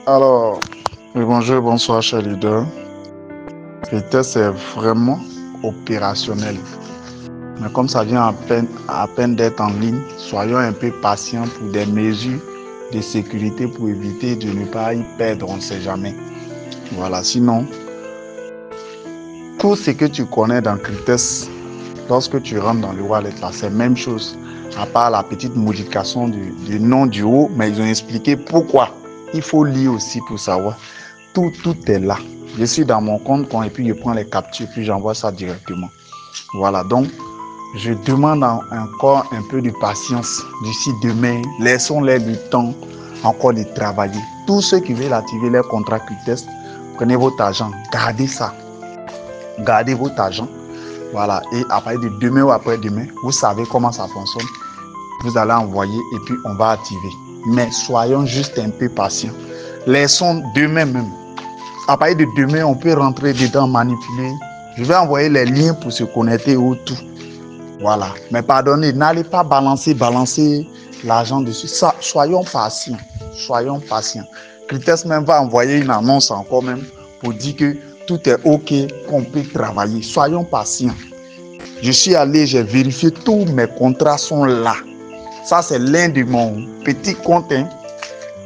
Alors, oui, bonjour, bonsoir, cher leader. Le test est vraiment opérationnel. Mais comme ça vient à peine d'être en ligne, soyons un peu patients pour des mesures de sécurité pour éviter de ne pas y perdre, on ne sait jamais. Voilà, sinon, tout ce que tu connais dans Cryptest, lorsque tu rentres dans le wallet, là, c'est la même chose. À part la petite modification du nom du haut, mais ils ont expliqué pourquoi. Il faut lire aussi pour savoir. Tout est là. Je suis dans mon compte et puis je prends les captures puis j'envoie ça directement. Voilà, donc je demande encore un peu de patience d'ici demain. Laissons-les du temps encore de travailler. Tous ceux qui veulent activer leur contrat Cryptest, prenez votre argent, gardez ça. Gardez votre argent. Voilà, et à partir de demain ou après-demain, vous savez comment ça fonctionne. Vous allez envoyer et puis on va activer. Mais soyons juste un peu patients. Laissons demain même. À partir de demain, on peut rentrer dedans, manipuler. Je vais envoyer les liens pour se connecter au tout. Voilà. Mais pardonnez, n'allez pas balancer l'argent dessus. Ça, soyons patients. Soyons patients. Cryptest même va envoyer une annonce encore même pour dire que tout est OK, qu'on peut travailler. Soyons patients. Je suis allé, j'ai vérifié, tous mes contrats sont là. Ça, c'est l'un de mon petit compte.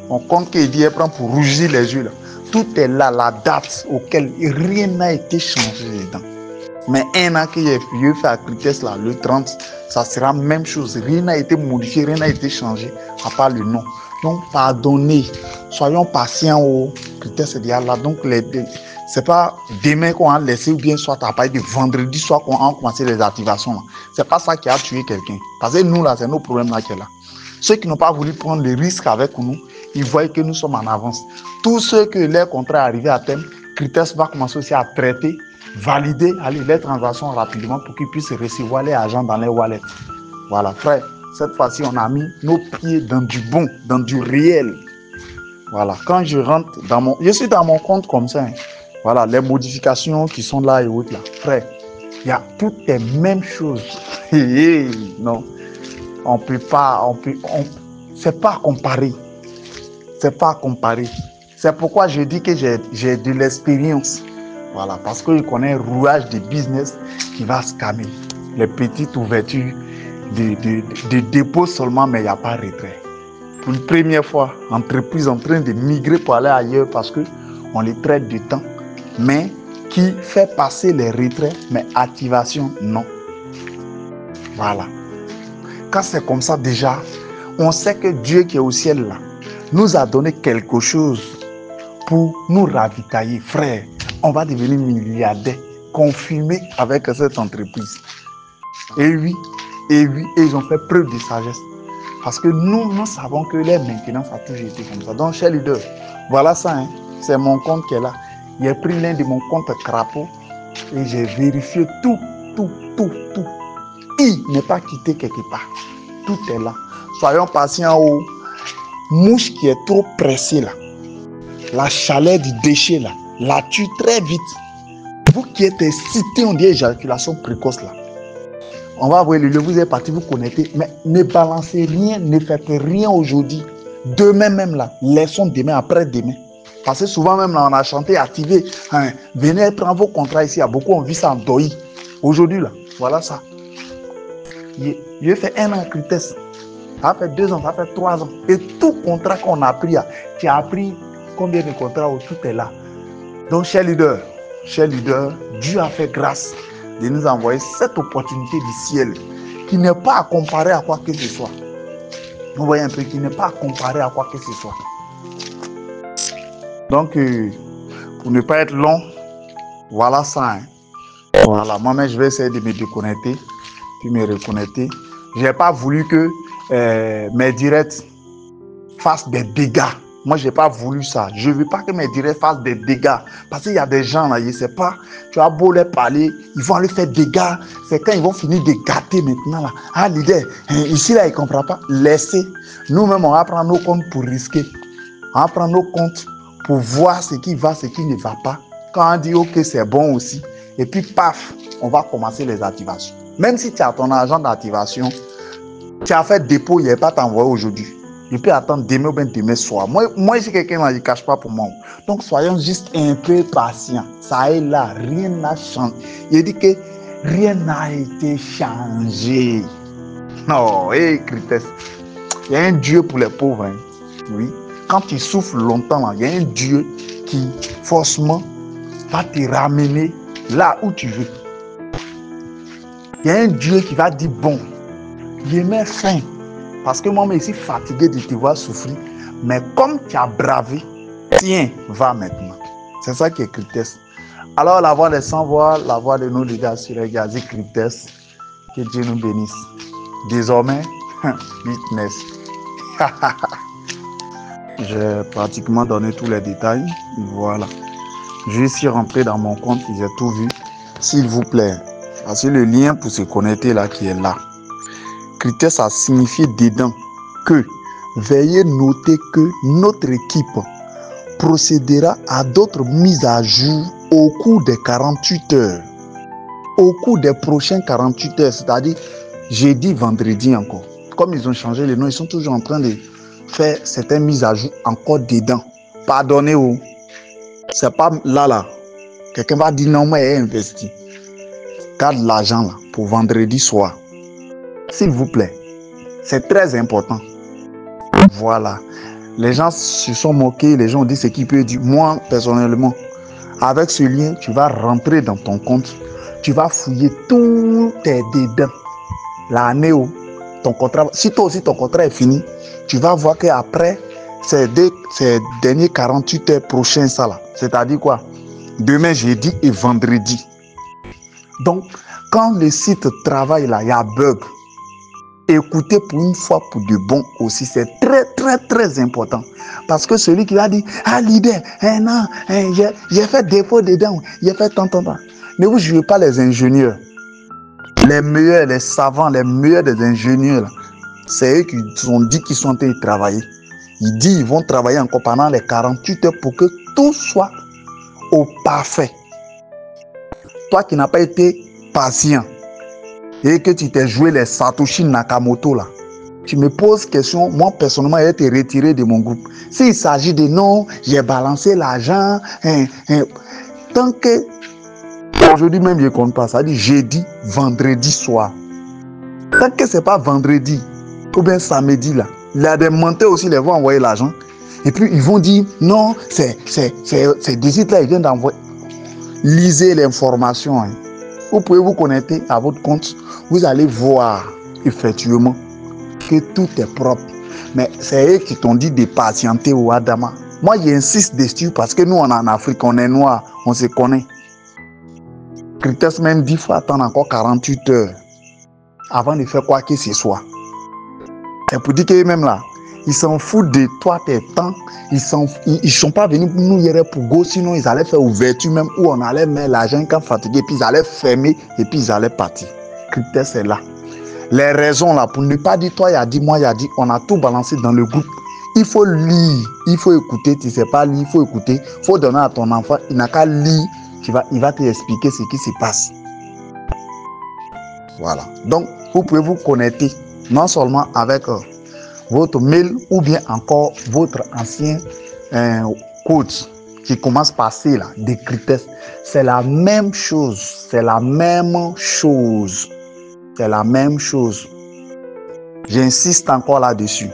Mon compte qui dit prend pour rougir les yeux là. Tout est là, la date auquel rien n'a été changé dedans. Mais un an que j'ai fait à Cryptest là, le 30, ça sera la même chose. Rien n'a été modifié, rien n'a été changé, à part le nom. Donc, pardonnez, soyons patients au Cryptest est déjà là. Donc, c'est pas demain qu'on a laissé ou bien soit à partir de vendredi soir qu'on a commencé les activations là. C'est pas ça qui a tué quelqu'un. Parce que nous là, c'est nos problèmes là qui est là. Ceux qui n'ont pas voulu prendre le risque avec nous, ils voient que nous sommes en avance. Tous ceux que leur contrat est arrivé à terme, Cryptest va commencer aussi à traiter, valider les transactions rapidement pour qu'ils puissent recevoir les argent dans les wallets. Voilà, frère, cette fois-ci, on a mis nos pieds dans du bon, dans du réel. Voilà, quand je rentre je suis dans mon compte comme ça. Voilà, les modifications qui sont là et autres là. Frère, il y a toutes les mêmes choses. Non, on peut pas, c'est pas comparé. C'est pas comparé. C'est pourquoi je dis que j'ai de l'expérience. Voilà, parce que je connais un rouage de business qui va scammer. Les petites ouvertures de dépôt seulement, mais il n'y a pas de retrait. Pour une première fois, entreprise en train de migrer pour aller ailleurs parce qu'on les traite du temps, mais qui fait passer les retraits, mais activation, non. Voilà. Quand c'est comme ça déjà, on sait que Dieu qui est au ciel là, nous a donné quelque chose pour nous ravitailler. Frère, on va devenir milliardaire, confirmé avec cette entreprise. Et oui, ils ont fait preuve de sagesse. Parce que nous savons que les maintenances a toujours été comme ça. Donc, cher leader, voilà ça, c'est mon compte qui est là. J'ai pris l'un de mon compte crapaud et j'ai vérifié tout. Il n'est pas quitté quelque part. Tout est là. Soyons patients aux mouches qui est trop pressée là. La chaleur du déchet là, la tue très vite. Vous qui êtes excité, on dit éjaculation précoce là. On va voir le lieu, vous êtes parti vous connecter, mais ne balancez rien, ne faites rien aujourd'hui. Demain même là, laissons demain, après-demain. Parce que souvent même là, on a chanté, activé, venez prendre vos contrats ici, il y a beaucoup, on vit ça en doi. Aujourd'hui là, voilà ça. J'ai fait 1 an à Cryptest. Ça fait 2 ans, ça fait 3 ans. Et tout contrat qu'on a pris, tu as pris combien de contrats où tout est là. Donc, cher leader, Dieu a fait grâce de nous envoyer cette opportunité du ciel qui n'est pas à comparer à quoi que ce soit. Vous voyez un peu, qui n'est pas à comparer à quoi que ce soit. Donc, pour ne pas être long, voilà ça. Voilà, moi-même, je vais essayer de me déconnecter, puis me reconnecter. Je n'ai pas voulu que mes directs fassent des dégâts. Moi, je n'ai pas voulu ça. Je ne veux pas que mes directs fassent des dégâts. Parce qu'il y a des gens là, je ne sais pas, tu as beau leur parler, ils vont aller faire des dégâts. C'est quand ils vont finir de gâter maintenant là. Ah, l'idée, ici là, ils ne comprennent pas. Laissez. Nous-mêmes, on va prendre nos comptes pour risquer. On va prendre nos comptes pour voir ce qui va, ce qui ne va pas. Quand on dit ok, c'est bon aussi. Et puis, paf, on va commencer les activations. Même si tu as ton argent d'activation, tu as fait dépôt, il n'est pas t'envoyé aujourd'hui. Je peux attendre demain ou bien demain soir. Moi je suis quelqu'un là, je ne cache pas pour moi. Donc, soyons juste un peu patients. Ça est là, rien n'a changé. Il dit que rien n'a été changé. Non, Christès, il y a un Dieu pour les pauvres. Hein. Oui. Quand tu souffres longtemps, là, il y a un Dieu qui, forcément, va te ramener là où tu veux. Il y a un Dieu qui va dire, bon, je mets fin. Parce que moi, je suis fatigué de te voir souffrir. Mais comme tu as bravé, tiens, va maintenant. C'est ça qui est Christès. Alors, la voix des sans-voix, la voix de nos leaders sur les gaz, Christès, que Dieu nous bénisse. Désormais, witness. J'ai pratiquement donné tous les détails. Voilà. Je vais ici rentrer dans mon compte, j'ai tout vu. S'il vous plaît, voici le lien pour se connecter là qui est là. Christès a signifié dedans que veuillez noter que notre équipe procédera à d'autres mises à jour au cours des 48 heures. Au cours des prochains 48 heures, c'est-à-dire jeudi, vendredi encore. Comme ils ont changé les noms, ils sont toujours en train de faire certaines mises à jour encore dedans. Pardonnez-vous. C'est pas là. Quelqu'un va dire non, moi j'ai investi. Garde l'argent là pour vendredi soir. S'il vous plaît. C'est très important. Voilà. Les gens se sont moqués, les gens ont dit ce qu'ils peuvent dire. Moi, personnellement, avec ce lien, tu vas rentrer dans ton compte. Tu vas fouiller tous tes dedans. L'année où ton contrat, si toi aussi ton contrat est fini, tu vas voir qu'après ces derniers 48 heures prochains, ça là, c'est-à-dire quoi? Demain, jeudi et vendredi. Donc, quand le site travaille là, il y a bug. Écoutez pour une fois pour de bon aussi, c'est très important. Parce que celui qui va dire, ah leader, non, j'ai fait défaut dedans, j'ai fait tant. Ne vous jouez pas les ingénieurs. Les meilleurs, les savants, les meilleurs des ingénieurs, c'est eux qui ont dit qu'ils sont en train de travailler. Ils disent qu'ils vont travailler encore pendant les 48 heures pour que tout soit au parfait. Toi qui n'as pas été patient et que tu t'es joué les Satoshi Nakamoto là, tu me poses question, moi personnellement, j'ai été retiré de mon groupe. S'il s'agit de non, j'ai balancé l'argent, tant que aujourd'hui même je ne compte pas, ça dit jeudi, vendredi soir. Tant que ce n'est pas vendredi ou bien samedi là, il y a des menteurs aussi, ils vont envoyer l'argent. Et puis ils vont dire non, c'est des sites là, ils viennent d'envoyer. Lisez l'information. Hein. Vous pouvez vous connecter à votre compte. Vous allez voir effectivement que tout est propre. Mais c'est eux qui t'ont dit de patienter au Adama. Moi, j'insiste dessus parce que nous, on est en Afrique, on est noirs, on se connaît. Christès même dit qu'il faut attendre encore 48 heures avant de faire quoi que ce soit. C'est pour dire qu'eux-mêmes là, ils s'en foutent de toi, tes temps. Ils ne sont pas venus pour nous hier pour go, sinon ils allaient faire ouverture même où on allait mettre l'argent quand fatigué, puis ils allaient fermer et puis ils allaient partir. Christès est là. Les raisons là, pour ne pas dire toi, il a dit, moi, il a dit, on a tout balancé dans le groupe. Il faut lire, il faut écouter, tu ne sais pas lire, il faut écouter, il faut donner à ton enfant, il n'a qu'à lire, il va te expliquer ce qui se passe. Voilà. Donc, vous pouvez vous connecter, non seulement avec votre mail ou bien encore votre ancien code qui commence par C là, des critères. C'est la même chose. C'est la même chose. C'est la même chose. J'insiste encore là-dessus.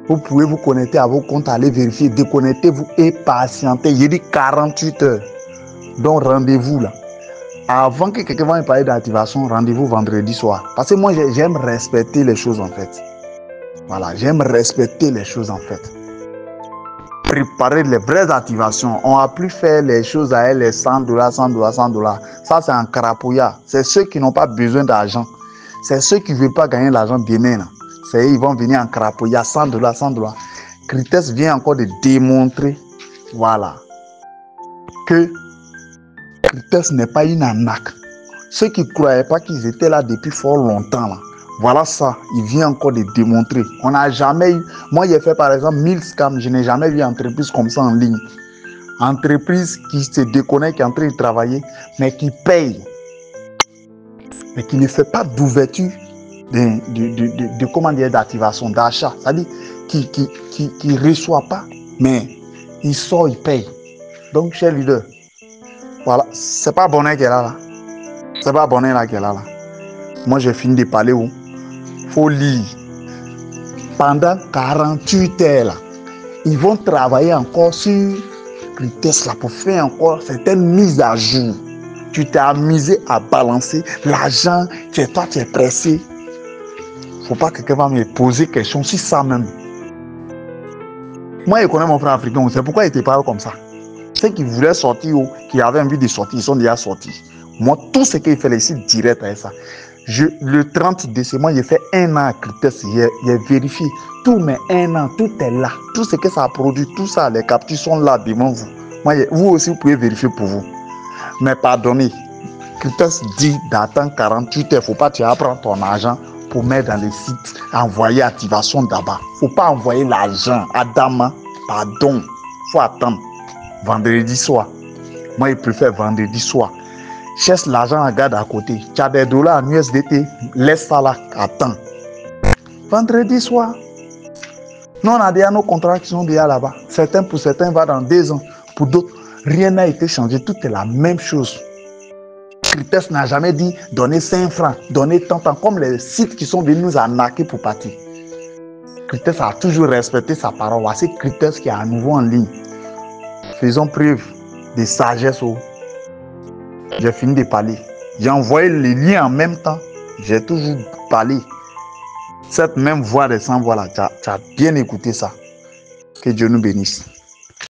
Vous pouvez vous connecter à vos comptes, aller vérifier, déconnectez-vous et patientez. Il dit 48 heures. Donc rendez-vous là. Avant que quelqu'un va me parler d'activation, rendez-vous vendredi soir. Parce que moi, j'aime respecter les choses en fait. Voilà, j'aime respecter les choses en fait. Préparer les vraies activations. On n'a plus fait les choses à elle, les $100, $100. Ça, c'est un carapouillard. C'est ceux qui n'ont pas besoin d'argent. C'est ceux qui ne veulent pas gagner l'argent demain. C'est eux, ils vont venir en carapouillard, $100. Christès vient encore de démontrer, voilà, que Christès n'est pas une arnaque. Ceux qui ne croyaient pas qu'ils étaient là depuis fort longtemps, là, voilà ça, il vient encore de démontrer. On n'a jamais eu, moi j'ai fait par exemple 1000 scams, je n'ai jamais vu entreprise comme ça en ligne. Entreprise qui se déconnecte, qui est en train de travailler, mais qui paye. Mais qui ne fait pas d'ouverture de comment dire, d'activation, d'achat. C'est-à-dire, qui reçoit pas, mais il sort, il paye. Donc, cher leader, voilà, c'est pas Bonnet qui est là. C'est pas Bonnet là qui est là. Moi, j'ai fini de parler où? Faut lire. Pendant 48 heures, là, ils vont travailler encore sur le test là pour faire encore certaines mises à jour. Tu t'es amusé à balancer l'argent, tu es pressé. Faut pas que quelqu'un va me poser question sur ça même. Moi, je connais mon frère africain, c'est pourquoi il te parle comme ça. Ceux qui voulaient sortir ou qui avaient envie de sortir, ils sont déjà sortis. Moi, tout ce qu'il fait ici, direct avec ça. Le 30 décembre, j'ai fait 1 an à Cryptex, j'ai vérifié tout, mais 1 an, tout est là. Tout ce que ça a produit, tout ça, les captures sont là devant vous. Moi, vous aussi, vous pouvez vérifier pour vous. Mais pardonnez, Cryptex dit d'attendre 48 heures, il ne faut pas tu prendre ton argent pour mettre dans les sites, envoyer activation d'abord. Il ne faut pas envoyer l'argent à Dama, pardon, il faut attendre vendredi soir. Moi, je préfère vendredi soir. Cherche l'argent à garde à côté. Tu as des dollars en USDT, laisse ça là, attends. Vendredi soir. Nous, on a déjà nos contrats qui sont déjà là-bas. Certains, pour certains, va dans 2 ans. Pour d'autres, rien n'a été changé. Tout est la même chose. Cryptex n'a jamais dit donner 5 francs, donner tant, comme les sites qui sont venus nous arnaquer pour partir. Cryptex a toujours respecté sa parole. Voici Cryptex qui est à nouveau en ligne. Faisons preuve de sagesse. J'ai fini de parler. J'ai envoyé les liens en même temps. J'ai toujours parlé. Cette même voix des 100 voix là, tu as bien écouté ça. Que Dieu nous bénisse.